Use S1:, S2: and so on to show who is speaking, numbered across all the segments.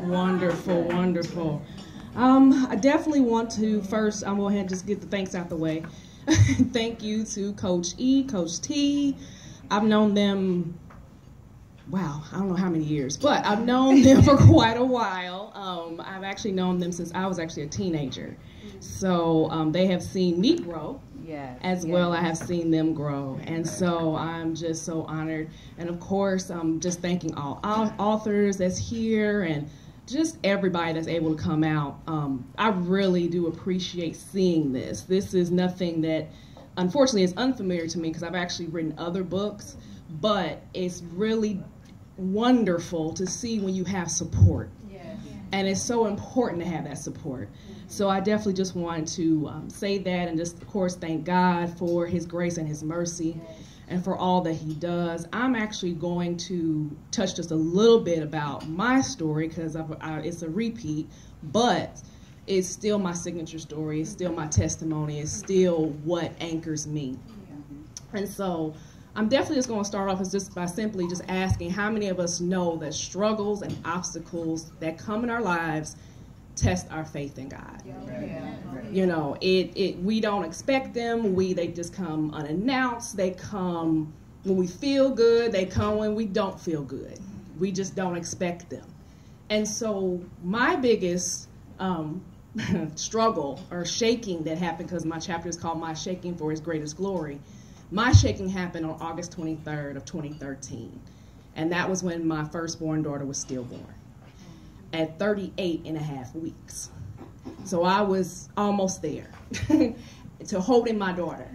S1: Wonderful, wonderful. I definitely want to first, I'm going to go ahead and just get the thanks out the way. Thank you to Coach E, Coach T. I've known them, wow, I don't know how many years, but I've known them for quite a while. I've actually known them since I was actually a teenager. So they have seen me grow.
S2: Yes,
S1: as well, I have seen them grow, and so I'm just so honored. And of course, I'm just thanking all authors that's here and just everybody that's able to come out. I really do appreciate seeing this. This is nothing that, unfortunately, is unfamiliar to me because I've actually written other books, but it's really wonderful to see when you have support. And it's so important to have that support. So I definitely just wanted to say that and just, of course, thank God for his grace and his mercy and for all that he does. I'm actually going to touch just a little bit about my story because it's a repeat, but it's still my signature story. It's still my testimony. It's still what anchors me. And so I'm definitely just going to start off just by simply just asking how many of us know that struggles and obstacles that come in our lives test our faith in God. You know, we don't expect them. They just come unannounced. They come when we feel good. They come when we don't feel good. We just don't expect them. And so my biggest struggle or shaking that happened, because my chapter is called My Shaking for His Greatest Glory. My shaking happened on August 23rd of 2013. And that was when my firstborn daughter was stillborn at 38 and a half weeks. So I was almost there to holding my daughter.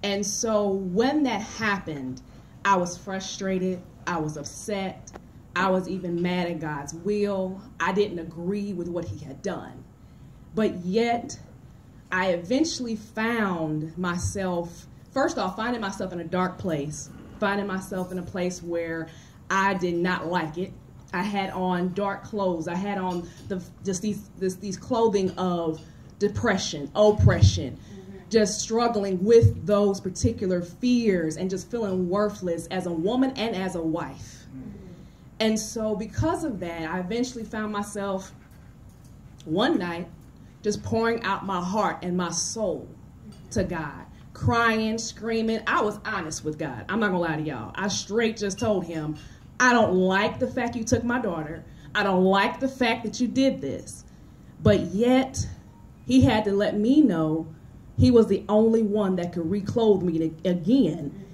S1: And so when that happened, I was frustrated. I was upset. I was even mad at God's will. I didn't agree with what he had done. But yet, I eventually found myself, first off, finding myself in a dark place, finding myself in a place where I did not like it. I had on dark clothes. I had on these clothing of depression, oppression, just struggling with those particular fears and just feeling worthless as a woman and as a wife. And so because of that, I eventually found myself one night just pouring out my heart and my soul to God, crying, screaming. I was honest with God. I'm not gonna lie to y'all. I straight just told him, I don't like the fact you took my daughter. I don't like the fact that you did this. But yet, he had to let me know he was the only one that could reclothe me again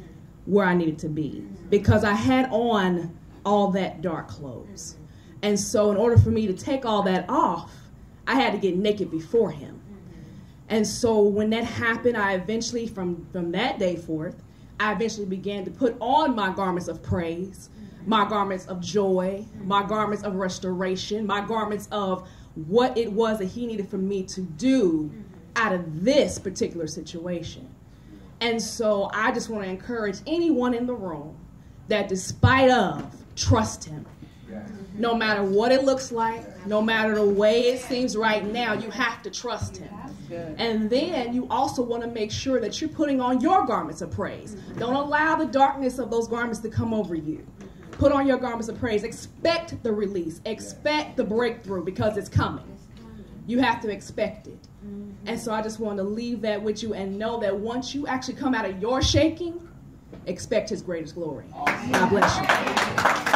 S1: where I needed to be, because I had on all that dark clothes. And so in order for me to take all that off, I had to get naked before him. And so when that happened, I eventually, from that day forth, I eventually began to put on my garments of praise, my garments of joy, my garments of restoration, my garments of what it was that he needed for me to do out of this particular situation. And so I just want to encourage anyone in the room that despite of, trust him. No matter what it looks like, no matter the way it seems right now, you have to trust him. And then you also want to make sure that you're putting on your garments of praise. Don't allow the darkness of those garments to come over you. Put on your garments of praise. Expect the release. Expect the breakthrough, because it's coming. You have to expect it. And so I just want to leave that with you and know that once you actually come out of your shaking, expect his greatest glory. God bless you.